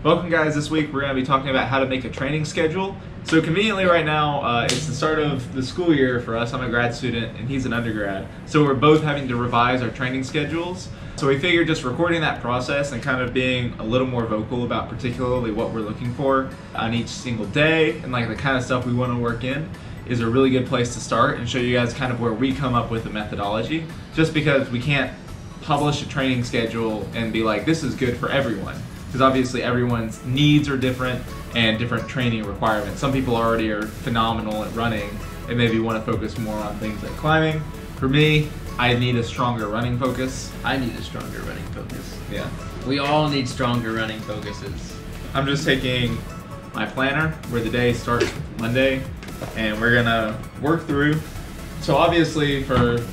Welcome guys, this week we're going to be talking about how to make a training schedule. So conveniently right now, it's the start of the school year for us. I'm a grad student and he's an undergrad. So we're both having to revise our training schedules. So we figured just recording that process and kind of being a little more vocal about particularly what we're looking for on each single day and like the kind of stuff we want to work in is a really good place to start and show you guys kind of where we come up with the methodology. Just because we can't publish a training schedule and be like, this is good for everyone. Because obviously everyone's needs are different and different training requirements. Some people already are phenomenal at running and maybe want to focus more on things like climbing. For me, I need a stronger running focus. I need a stronger running focus. Yeah. We all need stronger running focuses. I'm just taking my planner where the day starts with Monday and we're gonna work through. So obviously for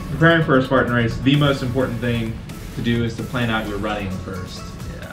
preparing for a Spartan race, the most important thing to do is to plan out your running first.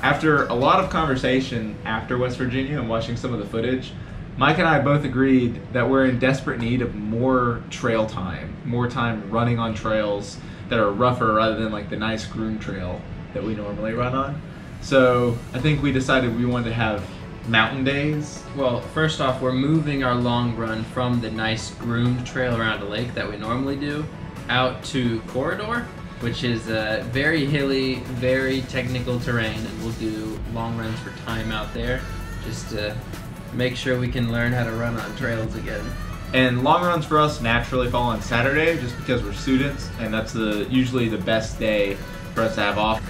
After a lot of conversation after West Virginia and watching some of the footage, Mike and I both agreed that we're in desperate need of more trail time, more time running on trails that are rougher rather than like the nice groomed trail that we normally run on. So I think we decided we wanted to have mountain days. Well, first off, we're moving our long run from the nice groomed trail around a lake that we normally do out to Corridor, which is a very hilly, very technical terrain, and we'll do long runs for time out there just to make sure we can learn how to run on trails again. And long runs for us naturally fall on Saturday just because we're students and that's usually the best day for us to have off.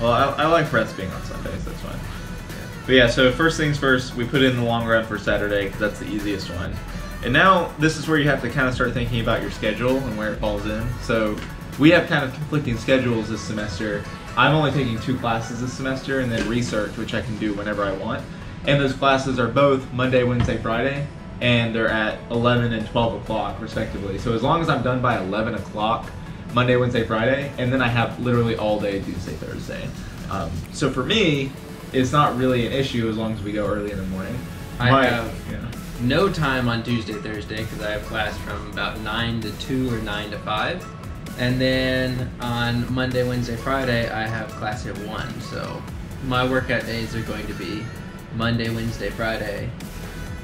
Well, I like for us being on Sundays, that's fine. But yeah, so first things first, we put in the long run for Saturday because that's the easiest one. And now this is where you have to kind of start thinking about your schedule and where it falls in. So we have kind of conflicting schedules this semester. I'm only taking 2 classes this semester and then research, which I can do whenever I want. And those classes are both Monday, Wednesday, Friday, and they're at 11 and 12 o'clock respectively. So as long as I'm done by 11 o'clock, Monday, Wednesday, Friday, and then I have literally all day Tuesday, Thursday. So for me, it's not really an issue as long as we go early in the morning. I have no time on Tuesday, Thursday, because I have class from about 9 to 2 or 9 to 5. And then on Monday, Wednesday, Friday, I have class at 1. So my workout days are going to be Monday, Wednesday, Friday,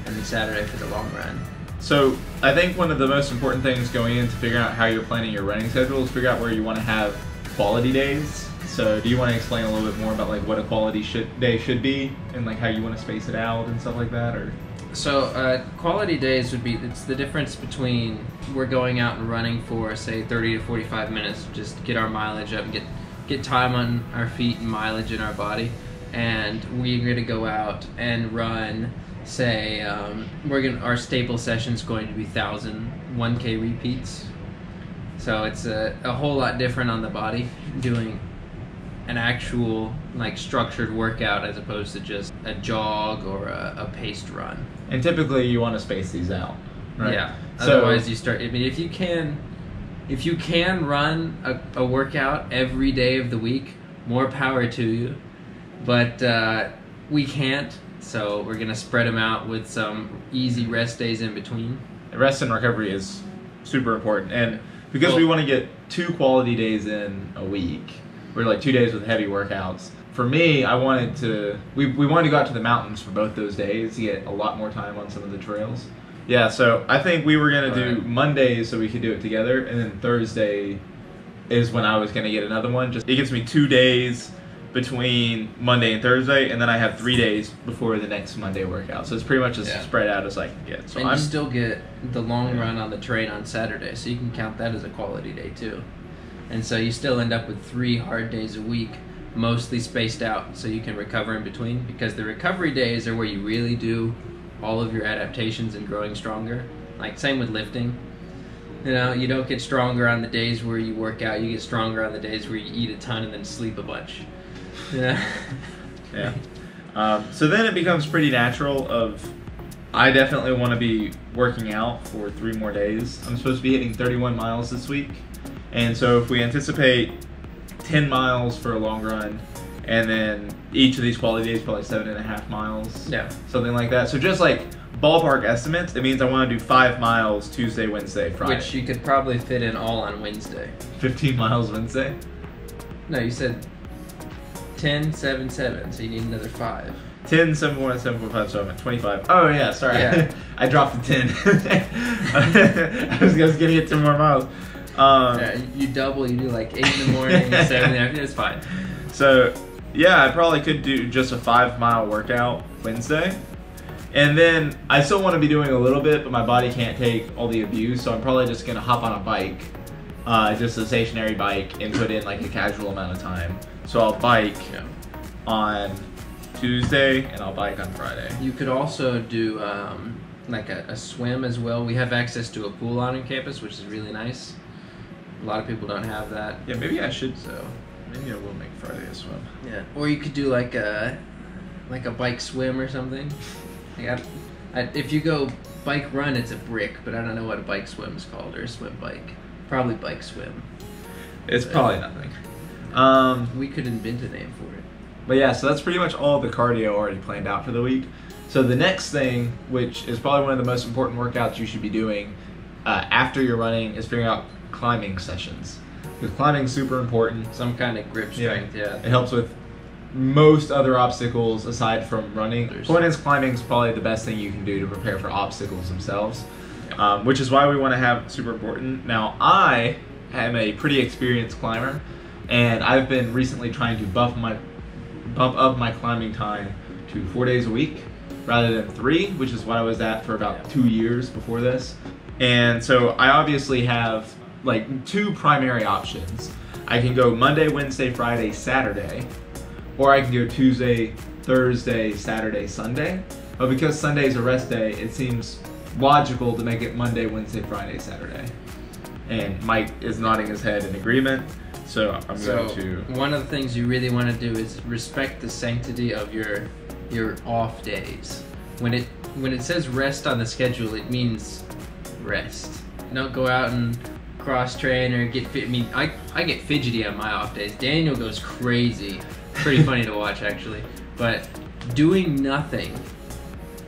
and then Saturday for the long run. So I think one of the most important things going into figuring out how you're planning your running schedule is figure out where you want to have quality days. So do you want to explain a little bit more about like what a quality day should be and like how you want to space it out and stuff like that? Or so quality days would be, it's the difference between we're going out and running for say 30 to 45 minutes, just get our mileage up and get time on our feet and mileage in our body, and we're going to go out and run say our staple session's going to be 1,000 1K repeats. So it's a whole lot different on the body doing an actual like structured workout as opposed to just a jog or a paced run. And typically you want to space these out, right? Yeah. Otherwise you start, I mean, if you can run a workout every day of the week, more power to you. But we can't, so we're gonna spread them out with some easy rest days in between. Rest and recovery is super important, and because we want to get 2 quality days in a week, we're like 2 days with heavy workouts. For me, I wanted to, we wanted to go out to the mountains for both those days to get a lot more time on some of the trails. Yeah, so I think we were going to do Mondays so we could do it together, and then Thursday is when I was going to get another one. Just it gives me 2 days between Monday and Thursday, and then I have 3 days before the next Monday workout. So it's pretty much as spread out as I can get. So and you still get the long run on the train on Saturday, so you can count that as a quality day too. And so you still end up with 3 hard days a week, mostly spaced out, so you can recover in between, because the recovery days are where you really do all of your adaptations and growing stronger. Like same with lifting. You know, you don't get stronger on the days where you work out, you get stronger on the days where you eat a ton and then sleep a bunch. Yeah. Yeah. So then it becomes pretty natural of, I definitely want to be working out for 3 more days. I'm supposed to be hitting 31 miles this week. And so if we anticipate 10 miles for a long run, and then each of these quality days probably 7.5 miles, something like that. So just like ballpark estimates, it means I want to do 5 miles Tuesday, Wednesday, Friday. Which you could probably fit in all on Wednesday. 15 miles Wednesday? No, you said 10, 7, 7. So you need another 5. 10, 7.1, 7.5, so I'm at 25. Oh yeah, sorry. Yeah. I dropped the 10. I was gonna get 10 more miles. You double, you do like 8 in the morning, 7 in the afternoon, it's fine. So yeah, I probably could do just a 5-mile workout Wednesday. And then I still want to be doing a little bit, but my body can't take all the abuse, so I'm probably just gonna hop on a bike, just a stationary bike, and put in like a casual amount of time. So I'll bike on Tuesday and I'll bike on Friday. You could also do like a swim as well. We have access to a pool on campus, which is really nice. A lot of people don't have that. Yeah, maybe I should. So maybe I will make Friday a swim. Yeah, or you could do like a bike swim or something. Like if you go bike run, it's a brick, but I don't know what a bike swim is called, or a swim bike. Probably bike swim. It's probably nothing. We could invent a name for it. But yeah, so that's pretty much all the cardio already planned out for the week. So the next thing, which is probably one of the most important workouts you should be doing after you're running, is figuring out climbing sessions. Because climbing is super important. Some kind of grip strength, yeah. It helps with most other obstacles aside from running. Point is, climbing is probably the best thing you can do to prepare for obstacles themselves, which is why we want to have super important. Now, I am a pretty experienced climber, and I've been recently trying to bump up my climbing time to 4 days a week rather than 3, which is what I was at for about 2 years before this. And so I obviously have like 2 primary options. I can go Monday, Wednesday, Friday, Saturday, or I can go Tuesday, Thursday, Saturday, Sunday. But because Sunday is a rest day, it seems logical to make it Monday, Wednesday, Friday, Saturday. And Mike is nodding his head in agreement. So I'm going to... One of the things you really want to do is respect the sanctity of your off days. When it says rest on the schedule, it means rest. Don't go out and cross train or get fit. I mean, I get fidgety on my off days. Daniel goes crazy. Pretty funny to watch, actually. But doing nothing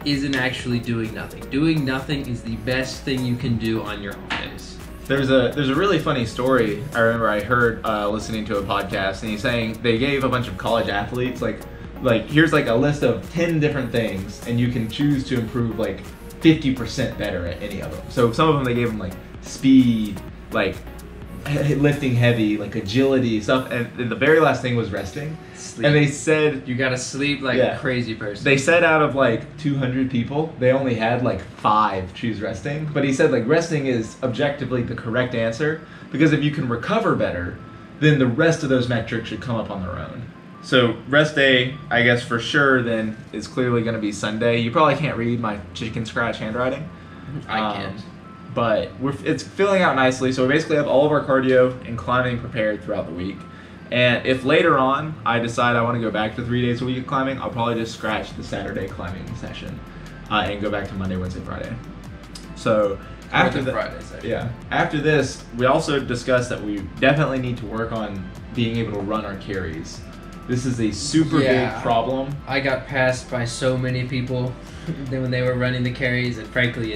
isn't actually doing nothing. Doing nothing is the best thing you can do on your off days. There's a really funny story I remember I heard listening to a podcast, and he's saying they gave a bunch of college athletes like here's like a list of 10 different things, and you can choose to improve like 50% better at any of them. So some of them they gave them like speed, like lifting heavy, like agility stuff, and the very last thing was resting. Sleep. And they said you gotta sleep like a crazy person. They said out of like 200 people, they only had like 5 choose resting. But he said like resting is objectively the correct answer, because if you can recover better, then the rest of those metrics should come up on their own. So rest day, I guess for sure then, is clearly going to be Sunday. You probably can't read my chicken scratch handwriting. I can't. But it's filling out nicely, so we basically have all of our cardio and climbing prepared throughout the week. And if later on I decide I want to go back to 3 days a week of climbing, I'll probably just scratch the Saturday climbing session and go back to Monday, Wednesday, Friday. So after after this, we also discussed that we definitely need to work on being able to run our carries. This is a super big problem. I got passed by so many people when they were running the carries, and frankly,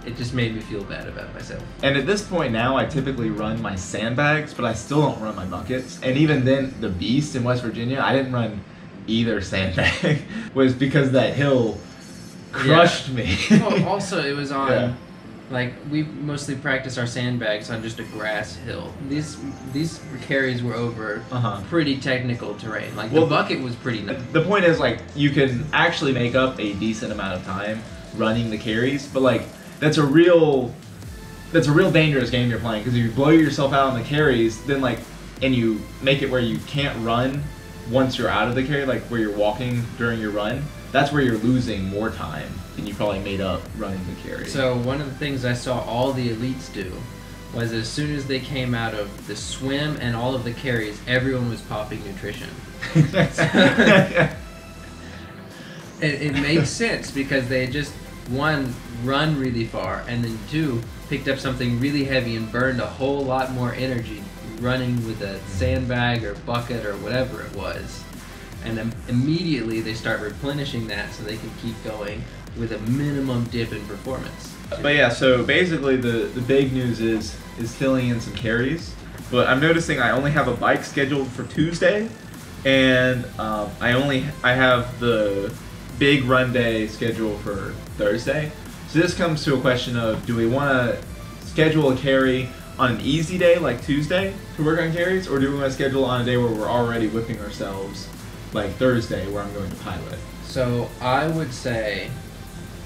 it just made me feel bad about myself. And at this point now, I typically run my sandbags, but I still don't run my buckets. And even then, the Beast in West Virginia, I didn't run either sandbag, was because that hill crushed me. Well, also, it was on, like, we mostly practice our sandbags on just a grass hill. These carries were over pretty technical terrain. Like, the bucket was pretty nice. The point is, like, you can actually make up a decent amount of time running the carries, but, like, that's a real dangerous game you're playing, because if you blow yourself out on the carries, then and you make it where you can't run once you're out of the carry, like where you're walking during your run, that's where you're losing more time than you probably made up running the carry. So one of the things I saw all the elites do was as soon as they came out of the swim and all of the carries, everyone was popping nutrition. It makes sense, because they just, 1, run really far, and then 2, picked up something really heavy and burned a whole lot more energy running with a sandbag or bucket or whatever it was. And immediately they start replenishing that so they can keep going with a minimum dip in performance. But yeah, so basically the big news is filling in some carries. But I'm noticing I only have a bike scheduled for Tuesday, and I have the big run day scheduled for Thursday. So this comes to a question of, do we want to schedule a carry on an easy day like Tuesday to work on carries, or do we want to schedule on a day where we're already whipping ourselves like Thursday where I'm going to pilot? So I would say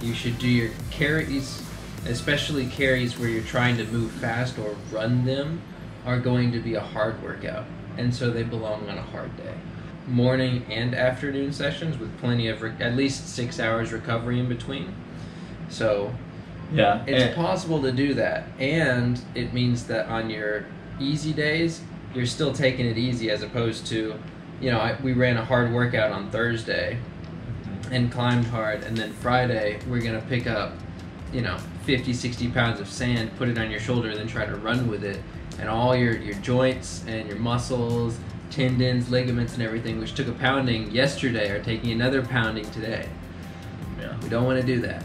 you should do your carries, especially carries where you're trying to move fast or run them, are going to be a hard workout, and so they belong on a hard day. Morning and afternoon sessions with plenty of at least 6 hours recovery in between. So yeah, it's possible to do that, and it means that on your easy days you're still taking it easy, as opposed to, you know, we ran a hard workout on Thursday and climbed hard, and then Friday we're gonna pick up, you know, 50-60 pounds of sand, put it on your shoulder, and then try to run with it, and all your joints and your muscles, tendons, ligaments, and everything, which took a pounding yesterday, are taking another pounding today. Yeah. We don't want to do that.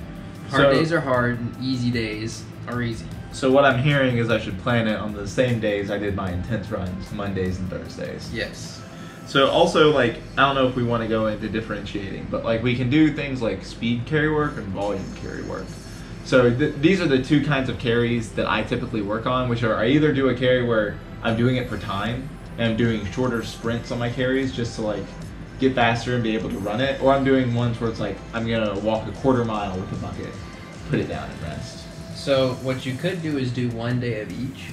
Hard days are hard, and easy days are easy. So what I'm hearing is I should plan it on the same days I did my intense runs, Mondays and Thursdays. Yes. So also, like, I don't know if we want to go into differentiating, but like we can do things like speed carry work and volume carry work. So these are the two kinds of carries that I typically work on, which are, I either do a carry where I'm doing it for time and I'm doing shorter sprints on my carries just to like get faster and be able to run it, or I'm doing ones where it's like I'm gonna walk a quarter mile with a bucket, put it down and rest. So what you could do is do one day of each.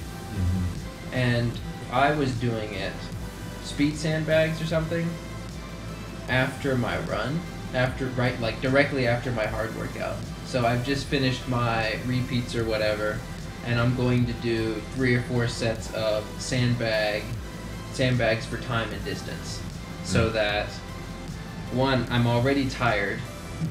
And I was doing it speed sandbags or something after my run, directly after my hard workout. So I've just finished my repeats or whatever, and I'm going to do 3 or 4 sets of sandbags for time and distance, so that, one, I'm already tired,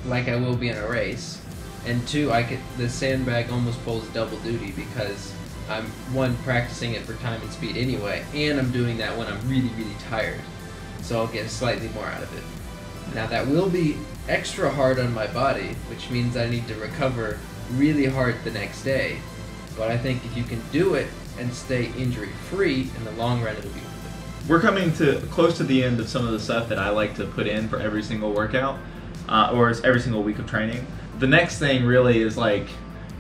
like I will be in a race, and two, the sandbag almost pulls double duty, because I'm, one, practicing it for time and speed anyway, and I'm doing that when I'm really, really tired, so I'll get slightly more out of it. Now that will be extra hard on my body, which means I need to recover really hard the next day, but I think if you can do it and stay injury-free, in the long run it'll be worth it. We're coming to close to the end of some of the stuff that I like to put in for every single workout, or every single week of training. The next thing really is like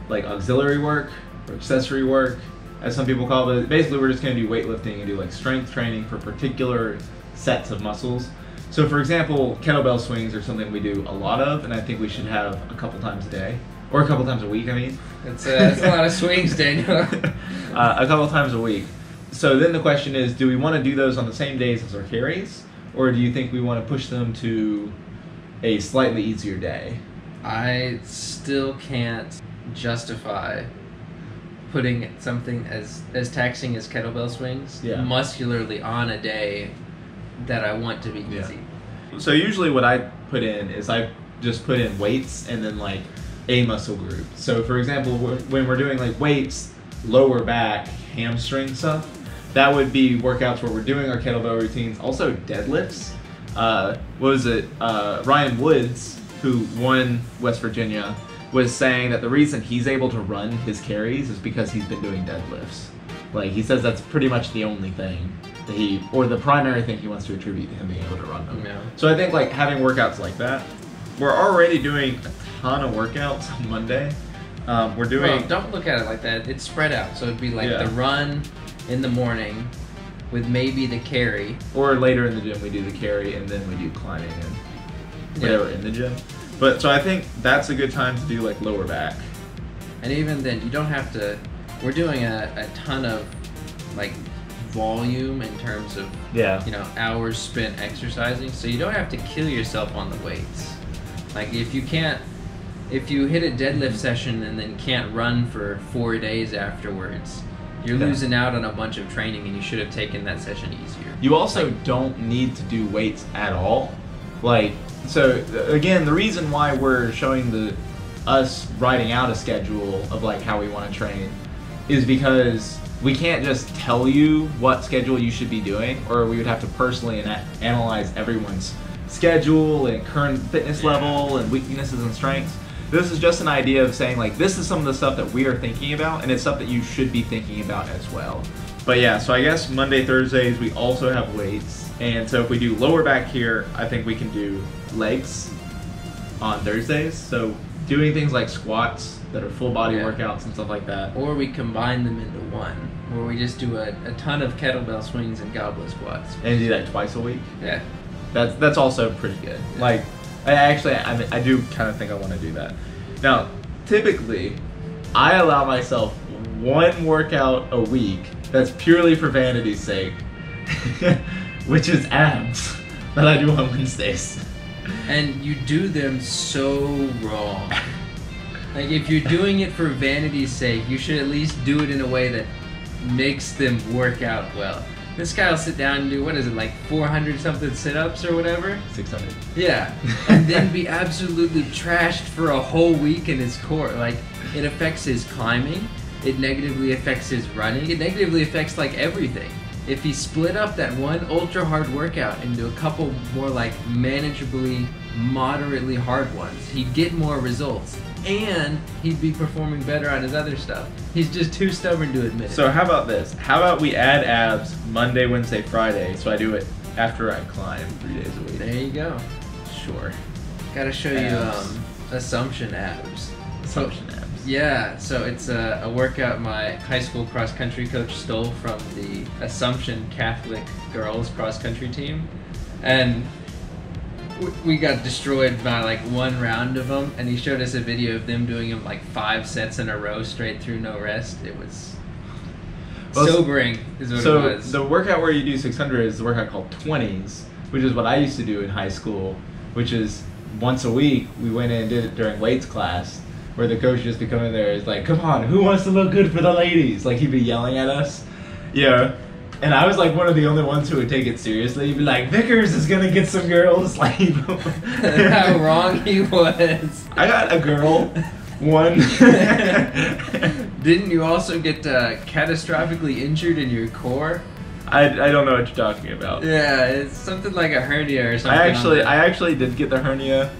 auxiliary work, or accessory work, as some people call it. Basically, we're just going to do weightlifting and do like strength training for particular sets of muscles. So for example, kettlebell swings are something we do a lot of, and I think we should have a couple times a day, or a couple times a week, I mean. That's a lot of swings, Daniel. A couple times a week. So then the question is, do we want to do those on the same days as our carries, or do you think we want to push them to a slightly easier day? I still can't justify putting something as taxing as kettlebell swings muscularly on a day that I want to be easy. So usually what I put in is I just put in weights and then like a muscle group. So for example, when we're doing like weights, lower back, hamstring stuff, that would be workouts where we're doing our kettlebell routines. Also deadlifts. Ryan Woods, who won West Virginia, was saying that the reason he's able to run his carries is because he's been doing deadlifts. Like, he says that's pretty much the only thing that or the primary thing he wants to attribute to him being able to run them. Yeah. So I think like having workouts like that. We're already doing a ton of workouts on Monday. We're doing... Well, don't look at it like that. It's spread out. So it'd be like the run in the morning with maybe the carry. Or later in the gym we do the carry and then we do climbing and whatever in the gym. But so I think that's a good time to do like lower back. And even then, you don't have to... We're doing a ton of like volume in terms of hours spent exercising, so you don't have to kill yourself on the weights. Like if you hit a deadlift session and then can't run for 4 days afterwards, you're losing out on a bunch of training, and you should have taken that session easier. You also don't need to do weights at all. Like, so again, the reason why we're showing us writing out a schedule of like how we want to train is because we can't just tell you what schedule you should be doing, or we would have to personally analyze everyone's schedule and current fitness level and weaknesses and strengths. This is just an idea of saying like, this is some of the stuff that we are thinking about, and it's stuff that you should be thinking about as well. But yeah, so I guess Monday, Thursdays, we also have weights. And so if we do lower back here, I think we can do legs on Thursdays. So doing things like squats that are full body workouts and stuff like that. Or we combine them into one, where we just do a ton of kettlebell swings and goblet squats. And do that twice a week. Yeah. That's also pretty good. Yeah. Like, I do kind of think I want to do that. Now, typically, I allow myself one workout a week that's purely for vanity's sake, which is abs, that I do on Wednesdays. And you do them so wrong. Like, if you're doing it for vanity's sake, you should at least do it in a way that makes them work out well. This guy will sit down and do, what is it, like 400 something sit-ups or whatever? 600. Yeah. And then be absolutely trashed for a whole week in his core. Like, it affects his climbing. It negatively affects his running. It negatively affects, like, everything. If he split up that one ultra hard workout into a couple more, like, manageably, moderately hard ones, he'd get more results. And he'd be performing better on his other stuff. He's just too stubborn to admit it. So how about this? How about we add abs Monday, Wednesday, Friday, so I do it after I climb 3 days a week. There you go. Sure. Gotta show Abs. you Assumption abs. Assumption abs. Yeah, so it's a workout my high school cross country coach stole from the Assumption Catholic girls cross country team, and we got destroyed by like one round of them. And he showed us a video of them doing them like 5 sets in a row straight through, no rest. It was sobering, is what it was. So the workout where you do 600 is the workout called 20s, which is what I used to do in high school, which is once a week we went in and did it during weights class, where the coach just be coming there, is like, come on, who wants to look good for the ladies? Like, he'd be yelling at us. Yeah. And I was like one of the only ones who would take it seriously. He'd be like, Vickers is gonna get some girls. Like, how wrong he was. I got a girl. One. Didn't you also get catastrophically injured in your core? I don't know what you're talking about. Yeah, it's something like a hernia or something. I actually did get the hernia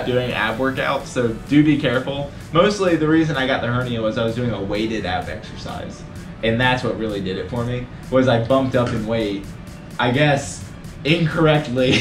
doing ab workouts, so do be careful. Mostly the reason I got the hernia was I was doing a weighted ab exercise, and that's what really did it for me. Was I bumped up in weight, I guess incorrectly,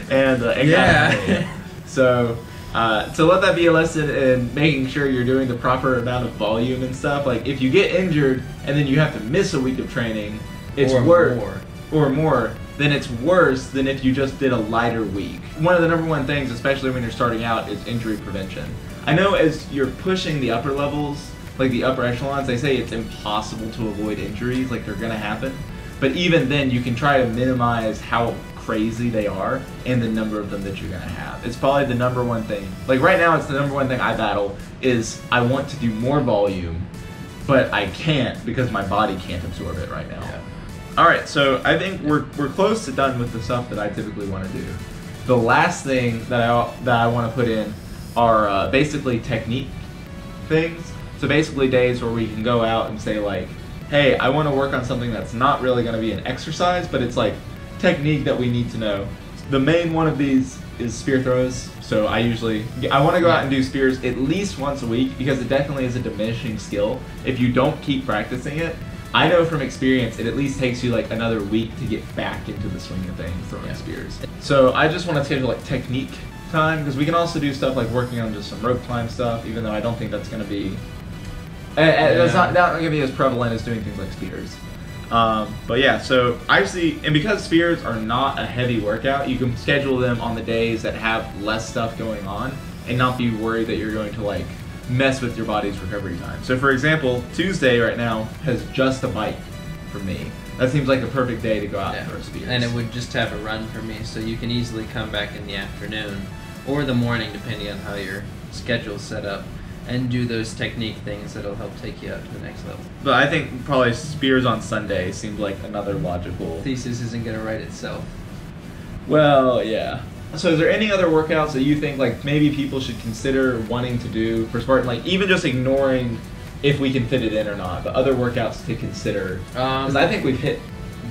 and it got me. So let that be a lesson in making sure you're doing the proper amount of volume and stuff. Like, if you get injured and then you have to miss a week of training, it's worse, or more, then it's worse than if you just did a lighter week. One of the number one things, especially when you're starting out, is injury prevention. I know as you're pushing the upper levels, like the upper echelons, they say it's impossible to avoid injuries, like they're gonna happen. But even then, you can try to minimize how crazy they are and the number of them that you're gonna have. It's probably the number one thing. Like right now, it's the number one thing I battle is I want to do more volume, but I can't because my body can't absorb it right now. Yeah. All right, so I think we're close to done with the stuff that I typically want to do. The last thing that I want to put in are basically technique things. So basically days where we can go out and say like, hey, I want to work on something that's not really going to be an exercise, but it's like technique that we need to know. The main one of these is spear throws. So I want to go out and do spears at least once a week because it definitely is a diminishing skill. If you don't keep practicing it, I know from experience it at least takes you like another week to get back into the swing of things throwing spears. So I just want to schedule like technique time because we can also do stuff like working on just some rope climb stuff, even though I don't think that's going to be it's not going to be as prevalent as doing things like spears. But yeah, so I see, and because spears are not a heavy workout, you can schedule them on the days that have less stuff going on and not be worried that you're going to like mess with your body's recovery time. So for example, Tuesday right now has just a bike for me. That seems like a perfect day to go out for spears. And it would just have a run for me, so you can easily come back in the afternoon or the morning, depending on how your schedule's set up, and do those technique things that'll help take you up to the next level. But I think probably spears on Sunday seems like another logical... Thesis isn't going to write itself. Well, yeah. So is there any other workouts that you think like maybe people should consider wanting to do for Spartan? Like even just ignoring if we can fit it in or not, but other workouts to consider. Because I think we've hit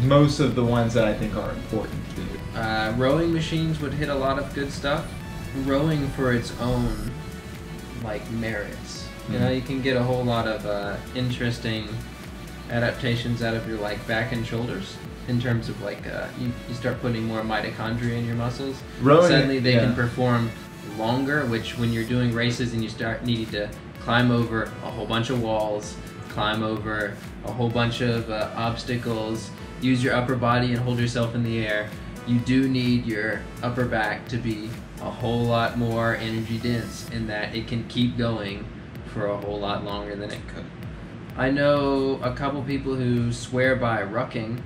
most of the ones that I think are important to do. Rowing machines would hit a lot of good stuff. Rowing for its own like merits. You know, you can get a whole lot of interesting adaptations out of your like back and shoulders. in terms of like you start putting more mitochondria in your muscles. Rowing, suddenly they can perform longer, which when you're doing races and you start needing to climb over a whole bunch of walls, climb over a whole bunch of obstacles, use your upper body and hold yourself in the air, you do need your upper back to be a whole lot more energy dense in that it can keep going for a whole lot longer than it could. I know a couple people who swear by rucking,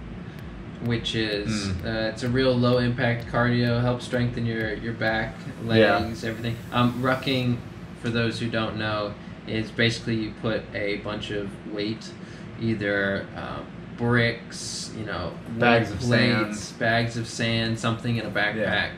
which is it's a real low impact cardio, helps strengthen your back, legs, everything. Rucking, for those who don't know, is basically you put a bunch of weight, either bricks, bags of plates, bags of sand, something in a backpack.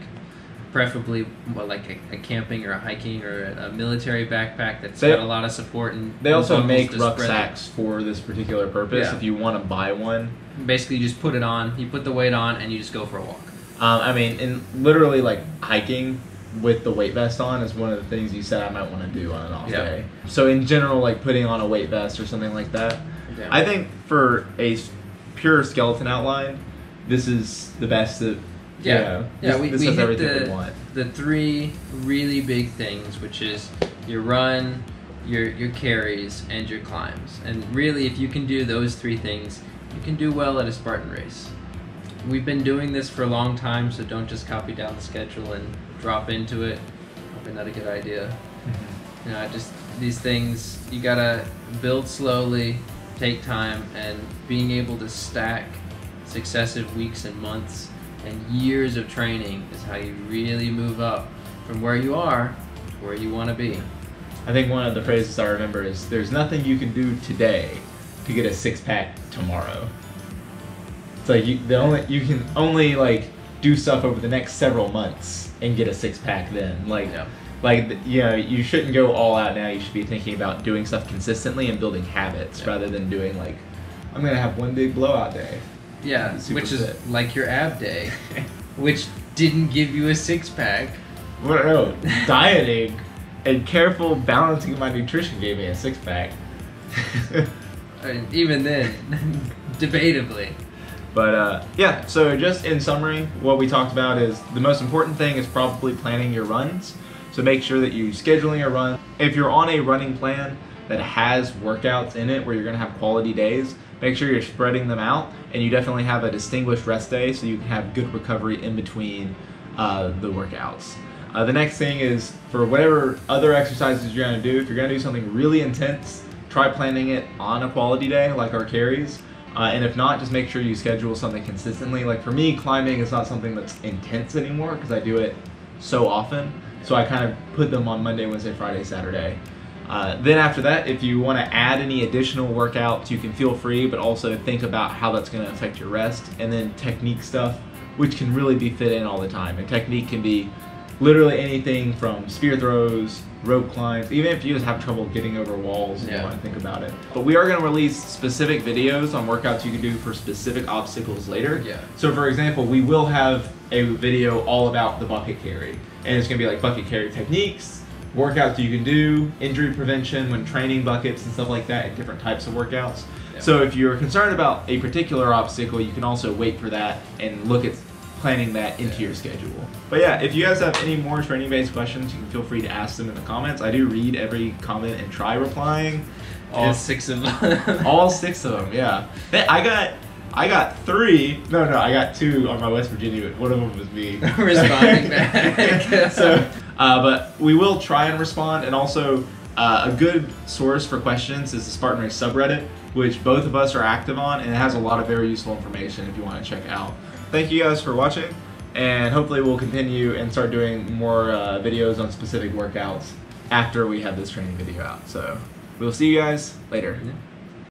Preferably like a camping or a hiking or a military backpack that's got a lot of support. And they also make rucksacks for this particular purpose. Yeah. If you want to buy one, basically you just put it on, you put the weight on, and you just go for a walk. I mean, in literally like hiking with the weight vest on is one of the things you said I might want to do on an off day. So in general, like putting on a weight vest or something like that, I think for a pure skeleton outline, this is the best that. We hit everything we want. The three really big things, which is your run, your carries, and your climbs. And really, if you can do those three things, you can do well at a Spartan race. We've been doing this for a long time, so don't just copy down the schedule and drop into it. Probably not a good idea. Just these things, you gotta build slowly, take time, and being able to stack successive weeks and months and years of training is how you really move up from where you are to where you want to be. I think one of the phrases I remember is, there's nothing you can do today to get a six-pack tomorrow. It's like you can only like do stuff over the next several months and get a six-pack then. You shouldn't go all out now. You should be thinking about doing stuff consistently and building habits rather than doing like, I'm going to have one big blowout day. Yeah, which is like your ab day, which didn't give you a six-pack. Well, no, dieting and careful balancing of my nutrition gave me a six-pack. Even then, debatably. But so just in summary, what we talked about is the most important thing is probably planning your runs. So make sure that you're scheduling your run. If you're on a running plan that has workouts in it where you're going to have quality days, make sure you're spreading them out, and you definitely have a distinguished rest day so you can have good recovery in between the workouts. The next thing is, for whatever other exercises you're going to do, if you're going to do something really intense, try planning it on a quality day like our carries. And if not, just make sure you schedule something consistently. Like for me, climbing is not something that's intense anymore because I do it so often. So I kind of put them on Monday, Wednesday, Friday, Saturday. Then after that, if you want to add any additional workouts, you can feel free, but also think about how that's going to affect your rest. And then technique stuff, which can really be fit in all the time. And technique can be literally anything from spear throws, rope climbs, even if you just have trouble getting over walls and you want to think about it. But we are going to release specific videos on workouts you can do for specific obstacles later. So for example, we will have a video all about the bucket carry. And it's going to be like bucket carry techniques, workouts you can do, injury prevention when training buckets and stuff like that, and different types of workouts. So if you're concerned about a particular obstacle, you can also wait for that and look at planning that into your schedule. But yeah, if you guys have any more training-based questions, you can feel free to ask them in the comments. I do read every comment and try replying. All 6 of them. All 6 of them, yeah. I got 3. No, I got 2 on my West Virginia. One of them was me. Responding back. But we will try and respond. And also, a good source for questions is the Spartan Race subreddit, which both of us are active on, and it has a lot of very useful information if you want to check out. Thank you guys for watching, and hopefully we'll continue and start doing more videos on specific workouts after we have this training video out. So we'll see you guys later.